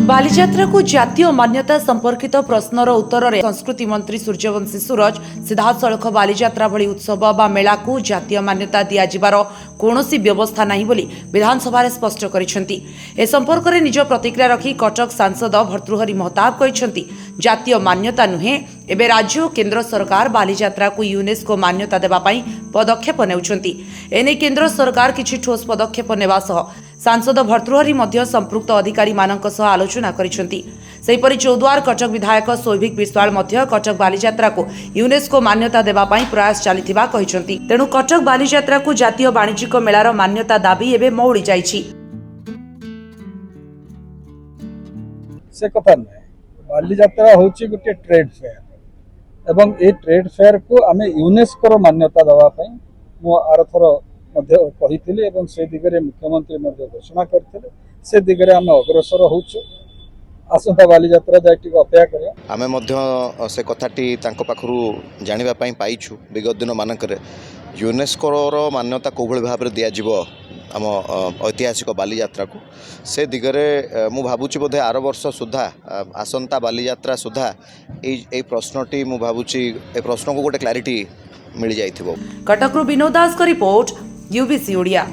बालीजात्रा को जातीय मान्यता संपर्कित प्रश्नर उत्तर में संस्कृति मंत्री सूर्यवंशी सूरज सीधासलख बालीजात्रा भली उत्सव बा मेला को जातीय मान्यता दियाजिबार कौनसी व्यवस्था नहीं बोली विधानसभा स्पष्ट करिसेंती। ए संपर्क में निज प्रतिक्रिया रखी कटक सांसद भर्तृहरि महताब कहिसेंती जातीय मान्यता नुहे एबे राज्य और केंद्र सरकार बालीजात्रा को यूनेस्को मान्यता देबा पई पदक्षेप नेउछंती। एने केंद्र सरकार किछि ठोस पदक्षेप नेबा सह सांसद भर्तृहरि मध्य संपृक्त अधिकारी मानक सह आलोचना करिसेंती। सेहिपरि चौद्वार कटक विधायक सौभिक विश्वाल मध्य कटक बालीजात्रा को यूनेस्को मान्यता देबा पई प्रयास चलिथिबा कहिसेंती। तेणु कटक बालीजात्रा को जातीय वाणिज्यिक मेलार मान्यता दाबी एबे मौली जाइछि। से कथा नहीं बालीजात्रा होची गोटे ट्रेड फेयर एवं ए ट्रेड फेयर को आमे यूनेस्को मान्यता देवा पई मो आरथर मध्य कहिथिले एवं से दिगरे मुख्यमंत्री मध्य घोषणा करथिले से दिगरे आमे अग्रसर होछु। आसंता बालीजात्रा जायटी को अपेक्षा करिया आमे मध्य से कथाटी तांको पाखरु जानिबा पई पाइछु। विगत दिन मानकरे यूनेस्को रो मान्यता कोभଳି भाबरे दिया जिवो आम ऐतिहासिक बालीजात्रा को से दिगरे मु भाबुची बोधे आर वर्ष सुधा आसंता बालीजात्रा सुधा ए प्रश्नटी मु भाबुची ए प्रश्न को गोटे क्लारिटी मिल जाइथिबो। कटकरू विनोद दास का रिपोर्ट यूबीसी ओडिया।